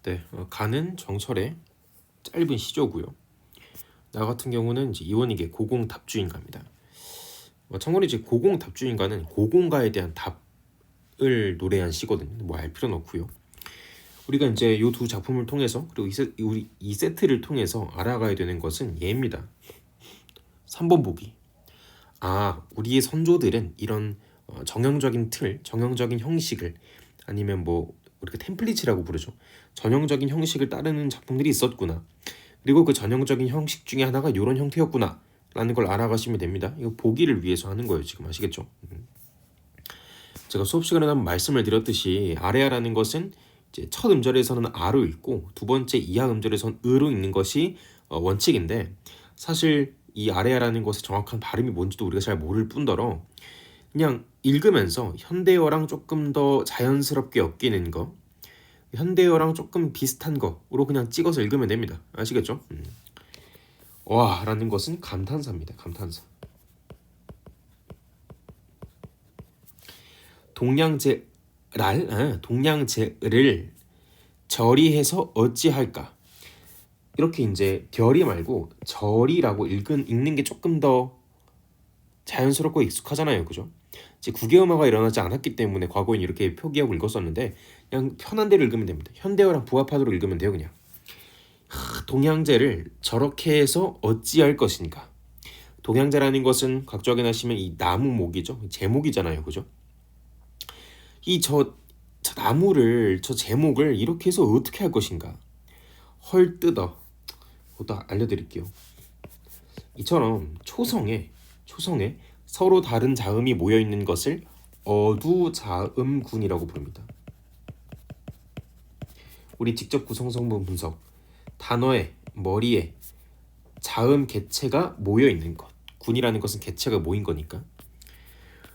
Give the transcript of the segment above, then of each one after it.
네, 가는 정철의 짧은 시조고요. 나 같은 경우는 이제 이원익의 고공답주인가입니다. 참고로 이제 고공답주인가는 고공가에 대한 답을 노래한 시거든요. 뭐 알 필요는 없고요. 우리가 이제 이 두 작품을 통해서 그리고 우리 이 세트를 통해서 알아가야 되는 것은 얘입니다. 3번 보기. 우리의 선조들은 이런 정형적인 틀, 정형적인 형식을 아니면 뭐 우리가 템플릿이라고 부르죠. 전형적인 형식을 따르는 작품들이 있었구나. 그리고 그 전형적인 형식 중에 하나가 이런 형태였구나 라는 걸 알아가시면 됩니다. 이거 보기를 위해서 하는 거예요. 지금 아시겠죠? 제가 수업 시간에 한번 말씀을 드렸듯이 아래아라는 것은 이제 첫 음절에서는 아로 읽고 두 번째 이하 음절에서는 으로 읽는 것이 원칙인데, 사실 이 아래아라는 것의 정확한 발음이 뭔지도 우리가 잘 모를 뿐더러 그냥 읽으면서 현대어랑 조금 더 자연스럽게 엮이는 거, 현대어랑 조금 비슷한 거로 그냥 찍어서 읽으면 됩니다. 아시겠죠? 와 라는 것은 감탄사입니다. 감탄사. 동량제를 절이해서 어찌할까. 이렇게 이제 결이 말고 절이라고 읽는 게 조금 더 자연스럽고 익숙하잖아요. 그죠? 이제 국외음화가 일어나지 않았기 때문에 과거엔 이렇게 표기하고 읽었었는데 그냥 편한 대로 읽으면 됩니다. 현대어랑 부합하도록 읽으면 돼요. 그냥 동양제를 저렇게 해서 어찌할 것인가. 동양제라는 것은 각주 확인하시면 이 나무 목이죠. 제목이잖아요. 그죠? 저 나무를, 저 제목을 이렇게 해서 어떻게 할 것인가. 헐뜯어. 그것도 알려드릴게요. 이처럼 초성에 서로 다른 자음이 모여있는 것을 어두자음군이라고 부릅니다. 우리 직접 구성성분 분석, 단어에 머리에 자음 개체가 모여있는 것. 군이라는 것은 개체가 모인 거니까.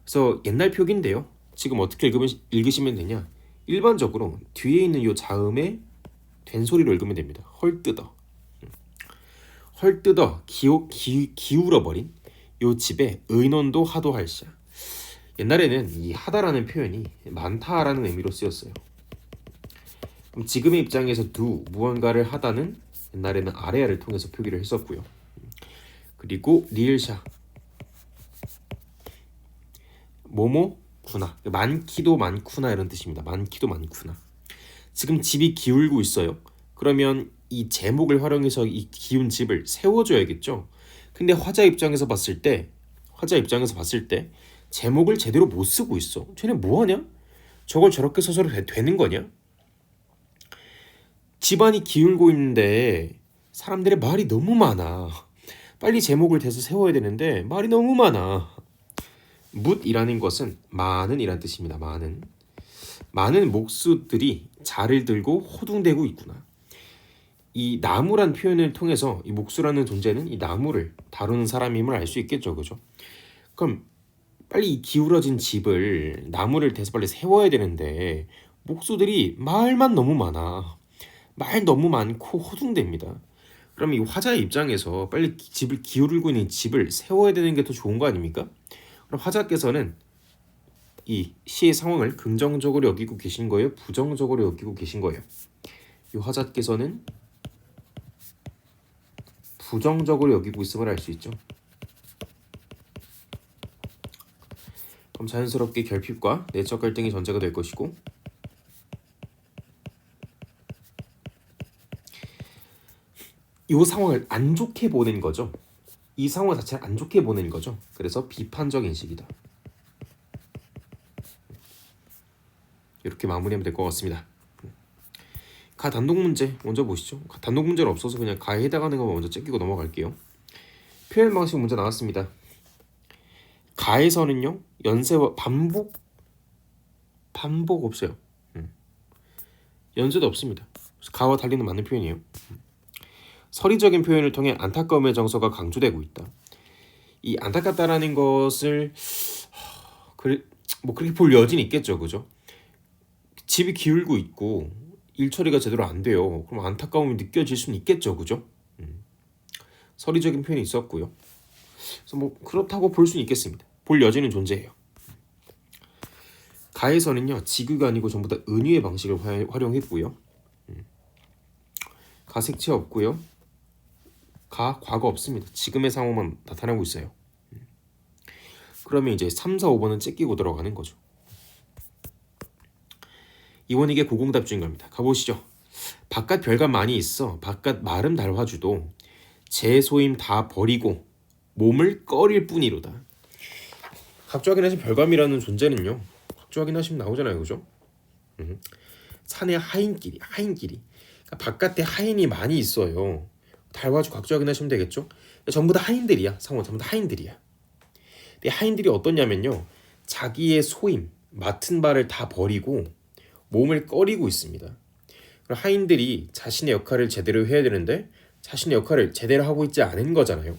그래서 옛날 표기인데요. 지금 어떻게 읽으시면 되냐. 일반적으로 뒤에 있는 이 자음에 된 소리로 읽으면 됩니다. 헐뜯어. 헐뜯어 기울어버린 요 집에 의논도 하도 할시야. 옛날에는 이 하다라는 표현이 많다라는 의미로 쓰였어요. 그럼 지금의 입장에서 무언가를 하다는 옛날에는 아래아를 통해서 표기를 했었고요. 그리고 리을샤 뭐뭐구나, 많기도 많구나 이런 뜻입니다. 많기도 많구나. 지금 집이 기울고 있어요. 그러면 이 제목을 활용해서 이 기운 집을 세워줘야겠죠. 근데 화자 입장에서 봤을 때 제목을 제대로 못 쓰고 있어. 쟤네 뭐하냐? 저걸 저렇게 써서 되는 거냐? 집안이 기울고 있는데 사람들의 말이 너무 많아. 빨리 제목을 대서 세워야 되는데 말이 너무 많아. 묻이라는 것은 많은 이란 뜻입니다. 많은 목수들이 자를 들고 호둥대고 있구나. 이 나무란 표현을 통해서 이 목수라는 존재는 이 나무를 다루는 사람임을 알 수 있겠죠. 그죠? 그럼 빨리 이 기울어진 집을, 나무를 대서 빨리 세워야 되는데 목수들이 말만 너무 많아. 말 너무 많고 호둥댑니다. 그럼 이 화자의 입장에서 빨리 집을 기울고 있는 집을 세워야 되는 게 더 좋은 거 아닙니까? 그럼 화자께서는 이 시의 상황을 긍정적으로 여기고 계신 거예요? 부정적으로 여기고 계신 거예요? 이 화자께서는 부정적으로 여기고 있음을 알 수 있죠. 그럼 자연스럽게 결핍과 내적 갈등이 전제가 될 것이고, 이 상황을 안 좋게 보는 거죠. 이 상황 자체를 안 좋게 보는 거죠. 그래서 비판적 인식이다. 이렇게 마무리하면 될 것 같습니다. 가 단독 문제 먼저 보시죠. 단독 문제는 없어서 그냥 가에 해당하는 것만 먼저 제끼고 넘어갈게요. 표현 방식 문제 나왔습니다. 가에서는요, 연세와 반복 없어요. 연세도 없습니다. 가와 달리는 맞는 표현이에요. 서리적인 표현을 통해 안타까움의 정서가 강조되고 있다. 이 안타깝다라는 것을 뭐 그렇게 볼 여지는 있겠죠. 그죠? 집이 기울고 있고 일 처리가 제대로 안 돼요. 그럼 안타까움이 느껴질 수는 있겠죠. 그죠? 서리적인 표현이 있었고요. 그래서 뭐 그렇다고 볼 수는 있겠습니다. 볼 여지는 존재해요. 가에서는요, 지규가 아니고 전부 다 은유의 방식을 활용했고요. 가색체 없고요. 과거 없습니다. 지금의 상황만 나타나고 있어요. 그러면 이제 3, 4, 5번은 째끼고 들어가는 거죠. 이원익의 고공답주인 겁니다. 가보시죠. 바깥 별감 많이 있어. 바깥 마름 달화주도 제 소임 다 버리고 몸을 꺼릴 뿐이로다. 각주 확인하신 별감이라는 존재는요. 각주 확인하시면 나오잖아요. 그죠? 산의 하인길이. 그러니까 바깥에 하인이 많이 있어요. 달화주 각주 확인하시면 되겠죠? 전부 다 하인들이야. 상호 전부 다 하인들이야. 근데 하인들이 어떻냐면요. 자기의 소임, 맡은 바를 다 버리고 몸을 꺼리고 있습니다. 하인들이 자신의 역할을 제대로 해야 되는데 자신의 역할을 제대로 하고 있지 않은 거잖아요.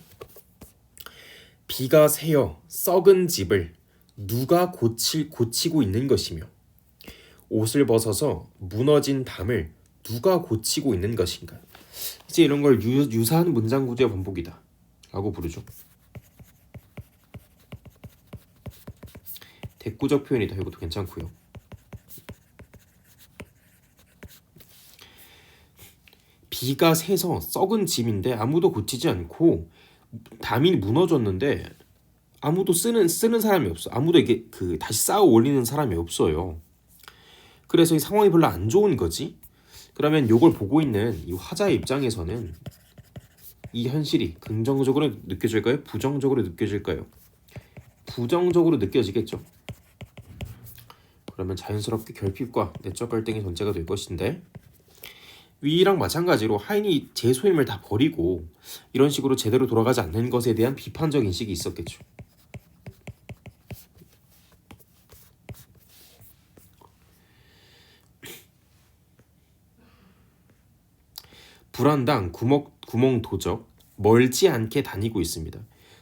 비가 새어 썩은 집을 누가 고치고 있는 것이며 옷을 벗어서 무너진 담을 누가 고치고 있는 것인가. 이제 이런 걸 유사한 문장 구조의 반복이다 라고 부르죠. 대꾸적 표현이다. 이것도 괜찮고요. 비가 새서 썩은 집인데 아무도 고치지 않고 담이 무너졌는데 아무도 쓰는 사람이 없어. 아무도 이게 다시 쌓아 올리는 사람이 없어요. 그래서 이 상황이 별로 안 좋은 거지. 그러면 이걸 보고 있는 이 화자의 입장에서는 이 현실이 긍정적으로 느껴질까요? 부정적으로 느껴질까요? 부정적으로 느껴지겠죠. 그러면 자연스럽게 결핍과 내적 갈등이 전제가 될 것인데 위랑 마찬가지로 하인이 제 소임을 다 버리고 이런 식으로 제대로 돌아가지 않는 것에 대한 비판적 인식이 있었겠죠. 불안당 구멍 도적 멀지 않게 다니고 있습니다.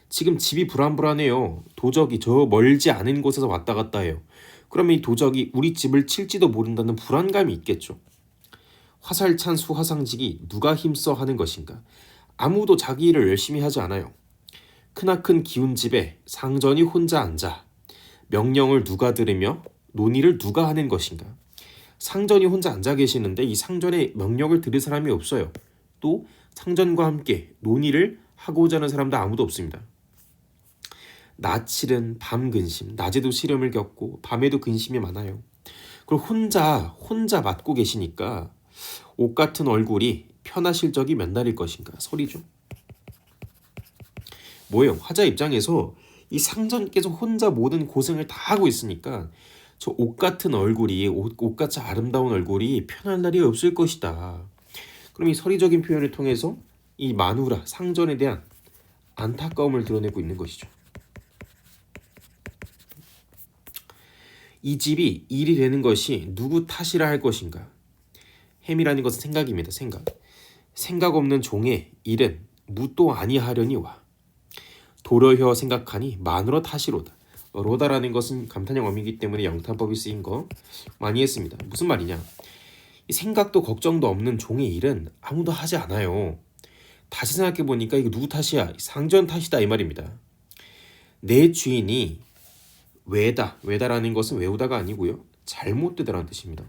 지금 집이 불안해요. 도적이 저 멀지 않은 곳에서 왔다 갔다 해요. 그러면 이 도적이 우리 집을 칠지도 모른다는 불안감이 있겠죠. 화살찬 수화상직이 누가 힘써 하는 것인가. 아무도 자기 일을 열심히 하지 않아요. 크나큰 기운 집에 상전이 혼자 앉아 명령을 누가 들으며 논의를 누가 하는 것인가. 상전이 혼자 앉아 계시는데 이 상전의 명령을 들을 사람이 없어요. 또 상전과 함께 논의를 하고자 하는 사람도 아무도 없습니다. 낮칠은 밤 근심, 낮에도 시름을 겪고 밤에도 근심이 많아요. 그리고 혼자 맡고 계시니까 옷 같은 얼굴이 편하실 적이 몇 날일 것인가. 설이죠. 뭐예요? 화자 입장에서 이 상전께서 혼자 모든 고생을 다 하고 있으니까 저 옷 같은 얼굴이 옷같이 아름다운 얼굴이 편할 날이 없을 것이다. 그럼 이 서리적인 표현을 통해서 이 마누라 상전에 대한 안타까움을 드러내고 있는 것이죠. 이 집이 일이 되는 것이 누구 탓이라 할 것인가. 햄이라는 것은 생각입니다. 생각 없는 종의 일은 무도 아니하려니와 도려혀 생각하니 마누라 탓이로다. 로다라는 것은 감탄형 어미이기 때문에 영탄법이 쓰인 거 많이 했습니다. 무슨 말이냐. 이 생각도 걱정도 없는 종의 일은 아무도 하지 않아요. 다시 생각해보니까 이거 누구 탓이야? 상전 탓이다 이 말입니다. 내 주인이 외다라는 것은 외우다가 아니고요. 잘못되다라는 뜻입니다.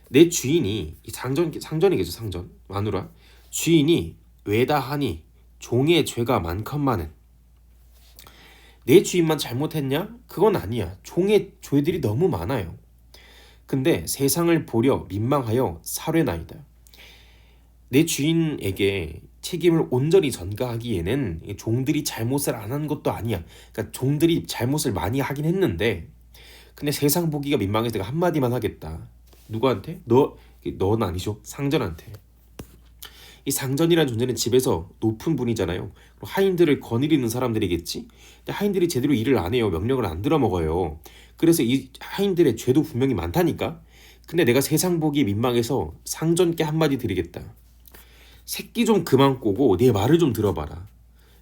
내 주인이 이 상전이겠죠. 상전 마누라 주인이 외다하니 종의 죄가 많건만은 내 주인만 잘못했냐? 그건 아니야. 종의 죄들이 너무 많아요. 근데 세상을 보려 민망하여 살해나이다. 내 주인에게 책임을 온전히 전가하기에는 종들이 잘못을 안 한 것도 아니야. 그러니까 종들이 잘못을 많이 하긴 했는데 근데 세상 보기가 민망해서 내가 한마디만 하겠다. 누구한테? 너는 아니죠. 상전한테. 이 상전이라는 존재는 집에서 높은 분이잖아요. 하인들을 거느리는 사람들이겠지. 근데 하인들이 제대로 일을 안 해요. 명령을 안 들어먹어요. 그래서 이 하인들의 죄도 분명히 많다니까. 근데 내가 세상 보기 민망해서 상전께 한마디 드리겠다. 새끼 좀 그만 꼬고 내 말을 좀 들어봐라.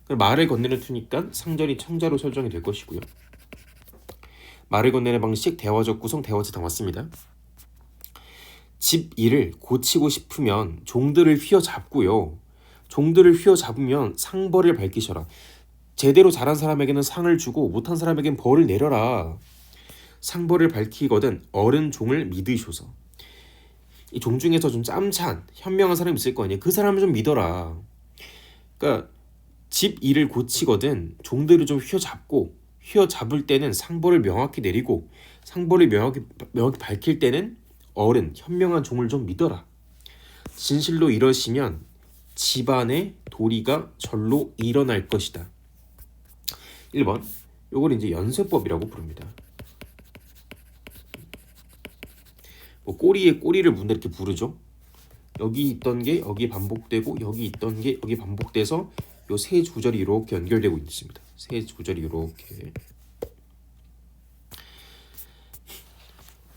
말을 건네는 투니까 상전이 청자로 설정이 될 것이고요. 말을 건네는 방식, 대화적 구성, 대화지 담았습니다. 집 일을 고치고 싶으면 종들을 휘어잡고요. 종들을 휘어잡으면 상벌을 밝히셔라. 제대로 잘한 사람에게는 상을 주고 못한 사람에게는 벌을 내려라. 상벌을 밝히거든 어른 종을 믿으셔서. 이 종 중에서 좀 짬찬 현명한 사람이 있을 거 아니야. 그 사람을 좀 믿어라. 그러니까 집 일을 고치거든 종들을 좀 휘어잡을 때는 상벌을 명확히 내리고 상벌을 명확히 밝힐 때는 어른 현명한 종을 좀 믿어라. 진실로 이러시면 집안의 도리가 절로 일어날 것이다. 1번 요걸 이제 연쇄법이라고 부릅니다. 뭐 꼬리에 꼬리를 문다 이렇게 부르죠. 여기 있던 게 여기 반복되고 여기 있던 게 여기 반복돼서 요 세 조절이 이렇게 연결되고 있습니다. 세 조절이 이렇게.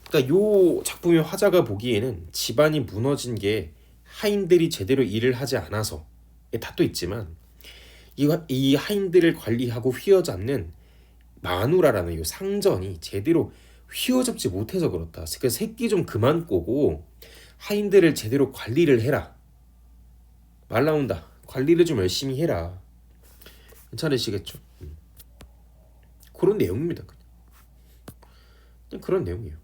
그러니까 요 작품의 화자가 보기에는 집안이 무너진 게 하인들이 제대로 일을 하지 않아서의 탓도 있지만 이 하인들을 관리하고 휘어잡는 마누라라는 요 상전이 제대로 휘어잡지 못해서 그렇다. 그러니까 새끼 좀 그만 꼬고 하인들을 제대로 관리를 해라. 말 나온다. 관리를 좀 열심히 해라. 괜찮으시겠죠? 그런 내용입니다. 그냥 그런 내용이에요.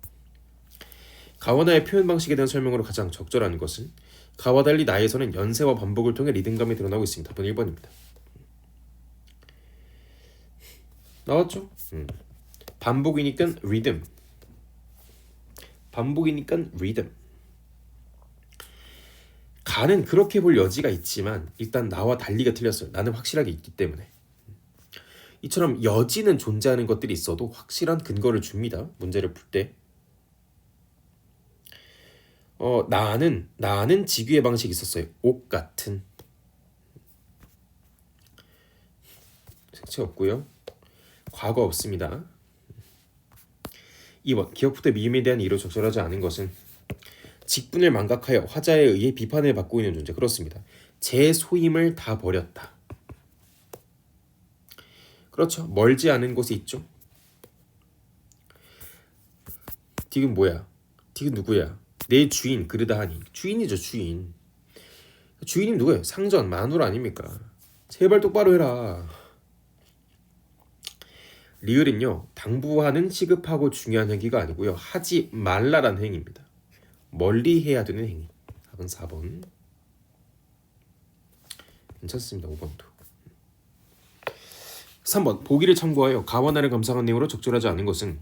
가와나의 표현 방식에 대한 설명으로 가장 적절한 것은 가와 달리 나에서는 연세와 반복을 통해 리듬감이 드러나고 있습니다. 답은 1번입니다. 나왔죠? 반복이니까 리듬. 반복이니까 리듬. 가는 그렇게 볼 여지가 있지만 일단 나와 달리가 틀렸어요. 나는 확실하게 있기 때문에. 이처럼 여지는 존재하는 것들이 있어도 확실한 근거를 줍니다. 문제를 풀 때. 나는 직위의 방식이 있었어요. 옥 같은. 색채 없고요. 과거 없습니다. 2번 기억부터 미음에 대한 이유로 적절하지 않은 것은 직분을 망각하여 화자에 의해 비판을 받고 있는 존재. 그렇습니다. 제 소임을 다 버렸다. 그렇죠. 멀지 않은 곳에 있죠. 딕은 뭐야? 딕은 누구야? 내 주인 그르다 하니. 주인이죠. 주인. 주인이 누구예요? 상전 마누라 아닙니까? 제발 똑바로 해라. 리을은요. 당부하는 시급하고 중요한 행위가 아니고요. 하지 말라라는 행위입니다. 멀리 해야 되는 행위. 답은 4번. 괜찮습니다. 5번도. 3번 보기를 참고하여 가와나를 감상한 내용으로 적절하지 않은 것은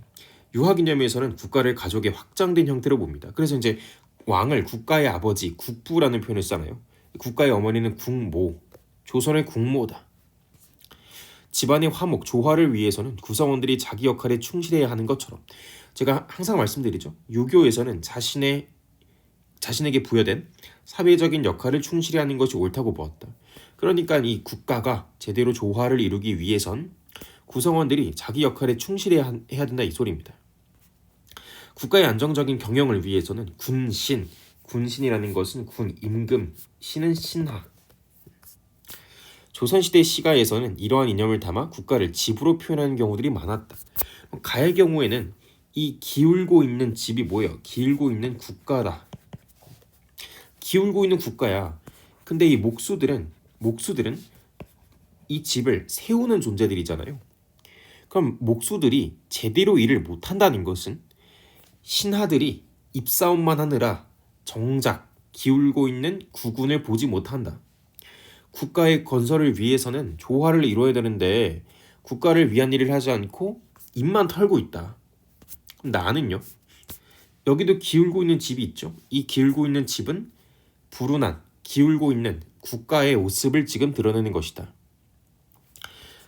유학이념에서는 국가를 가족의 확장된 형태로 봅니다. 그래서 이제 왕을 국가의 아버지 국부라는 표현을 쓰잖아요. 국가의 어머니는 국모, 조선의 국모다. 집안의 화목, 조화를 위해서는 구성원들이 자기 역할에 충실해야 하는 것처럼 제가 항상 말씀드리죠. 유교에서는 자신에게 부여된 사회적인 역할을 충실히 하는 것이 옳다고 보았다. 그러니까 이 국가가 제대로 조화를 이루기 위해선 구성원들이 자기 역할에 충실해야 된다 이 소리입니다. 국가의 안정적인 경영을 위해서는 군신이라는 것은 군, 임금, 신은 신하. 조선시대 시가에서는 이러한 이념을 담아 국가를 집으로 표현하는 경우들이 많았다. 가의 경우에는 이 기울고 있는 집이 뭐예요? 기울고 있는 국가다. 기울고 있는 국가야. 근데 이 목수들은 이 집을 세우는 존재들이잖아요. 그럼 목수들이 제대로 일을 못한다는 것은 신하들이 입싸움만 하느라 정작 기울고 있는 국군을 보지 못한다. 국가의 건설을 위해서는 조화를 이루어야 되는데 국가를 위한 일을 하지 않고 입만 털고 있다. 그럼 나는요. 여기도 기울고 있는 집이 있죠. 이 기울고 있는 집은 불운한 기울고 있는 국가의 모습을 지금 드러내는 것이다.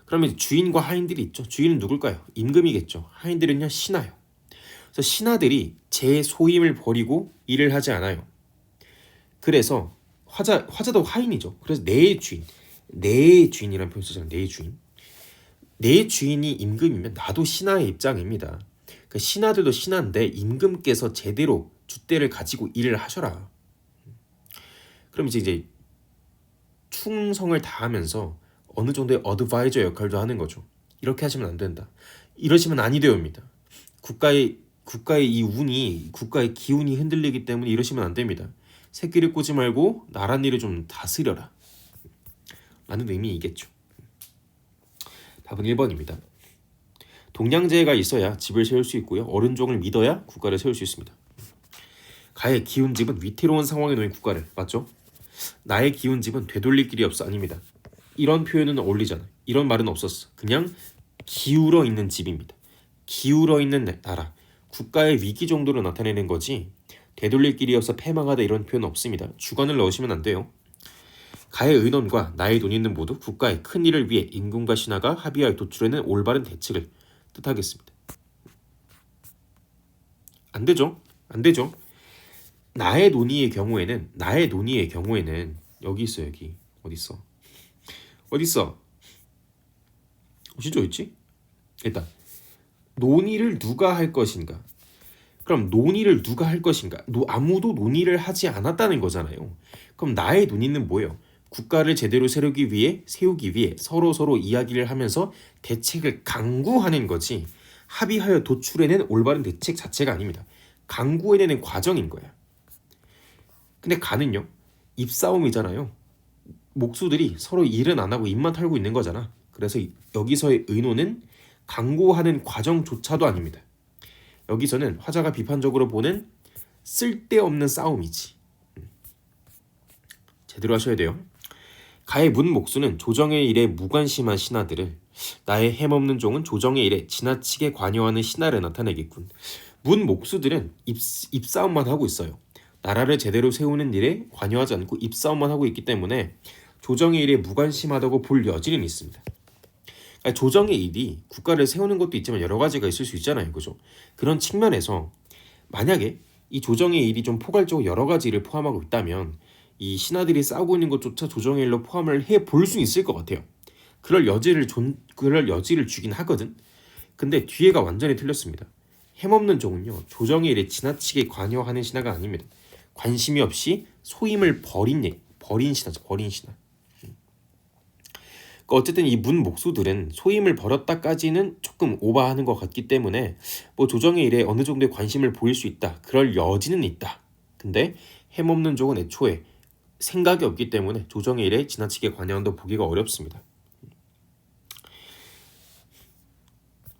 그러면 주인과 하인들이 있죠. 주인은 누굴까요? 임금이겠죠. 하인들은요 신하요. 그래서 신하들이 제 소임을 버리고 일을 하지 않아요. 그래서 화자도 하인이죠. 그래서 내 주인이라는 표현 쓰잖아요. 내 주인. 내 주인이 임금이면 나도 신하의 입장입니다. 그 신하들도 신하인데 임금께서 제대로 줏대를 가지고 일을 하셔라. 그럼 이제 충성을 다하면서 어느 정도의 어드바이저 역할도 하는 거죠. 이렇게 하시면 안 된다. 이러시면 아니 되옵니다. 국가의 이 운이 국가의 기운이 흔들리기 때문에 이러시면 안 됩니다. 새끼를 꼬지 말고 나란 일을 좀 다스려라. 라는 의미이겠죠. 답은 1번입니다. 동량제가 있어야 집을 세울 수 있고요. 어른종을 믿어야 국가를 세울 수 있습니다. 가의 기운집은 위태로운 상황에 놓인 국가를, 맞죠? 나의 기운집은 되돌릴 길이 없어, 아닙니다. 이런 표현은 어울리잖아. 이런 말은 없었어. 그냥 기울어 있는 집입니다. 기울어 있는 나라, 국가의 위기 정도로 나타내는 거지 되돌릴 길이 없어 패망하다 이런 표현 없습니다. 주관을 넣으시면 안 돼요. 가의 의논과 나의 논의는 모두 국가의 큰 일을 위해 임금과 신하가 합의하여 도출해낸 올바른 대책을 뜻하겠습니다. 안 되죠? 안 되죠? 나의 논의의 경우에는 여기 있어. 여기 어디 있어? 진짜 있지? 일단 논의를 누가 할 것인가? 그럼 논의를 누가 할 것인가? 아무도 논의를 하지 않았다는 거잖아요. 그럼 나의 논의는 뭐예요? 국가를 제대로 세우기 위해 서로 이야기를 하면서 대책을 강구하는 거지 합의하여 도출해낸 올바른 대책 자체가 아닙니다. 강구해내는 과정인 거야. 근데 가는요? 입싸움이잖아요. 목수들이 서로 일은 안 하고 입만 털고 있는 거잖아. 그래서 여기서의 의논은 강구하는 과정조차도 아닙니다. 여기서는 화자가 비판적으로 보는 쓸데없는 싸움이지. 제대로 하셔야 돼요. 가의 문목수는 조정의 일에 무관심한 신하들을, 나의 햄없는 종은 조정의 일에 지나치게 관여하는 신하를 나타내겠군. 문목수들은 입싸움만 하고 있어요. 나라를 제대로 세우는 일에 관여하지 않고 입싸움만 하고 있기 때문에 조정의 일에 무관심하다고 볼 여지는 있습니다. 그러니까 조정의 일이 국가를 세우는 것도 있지만 여러 가지가 있을 수 있잖아요. 그죠? 그런 측면에서 만약에 이 조정의 일이 좀 포괄적으로 여러 가지 일을 포함하고 있다면 이 신하들이 싸우고 있는 것조차 조정의 일로 포함을 해볼 수 있을 것 같아요. 그럴 여지를 주긴 하거든. 근데 뒤에가 완전히 틀렸습니다. 햄없는 종은요, 조정의 일에 지나치게 관여하는 신하가 아닙니다. 관심이 없이 소임을 버린 신하죠. 버린 신하. 어쨌든 이 문목수들은 소임을 버렸다까지는 조금 오버하는 것 같기 때문에 뭐 조정의 일에 어느 정도의 관심을 보일 수 있다. 그럴 여지는 있다. 근데 햄없는 종은 애초에 생각이 없기 때문에 조정의 일에 지나치게 관여한다고 보기가 어렵습니다.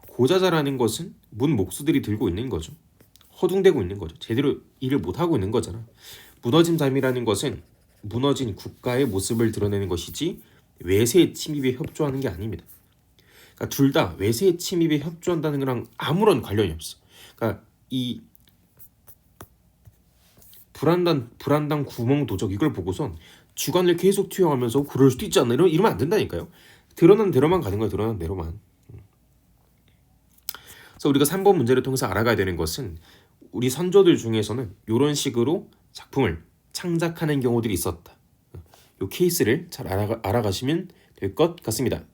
고자자라는 것은 문목수들이 들고 있는 거죠. 허둥대고 있는 거죠. 제대로 일을 못하고 있는 거잖아. 무너진 잠이라는 것은 무너진 국가의 모습을 드러내는 것이지 외세의 침입에 협조하는 게 아닙니다. 그러니까 둘 다 외세의 침입에 협조한다는 거랑 아무런 관련이 없어. 그러니까 이 불안당 구멍 도적 이걸 보고선 주관을 계속 투영하면서 그럴 수도 있지 않나 이러면 안 된다니까요. 드러난 대로만 가는 거야. 드러난 대로만. 그래서 우리가 3번 문제를 통해서 알아가야 되는 것은 우리 선조들 중에서는 이런 식으로 작품을 창작하는 경우들이 있었다. 이 케이스를 잘 알아가시면 될 것 같습니다.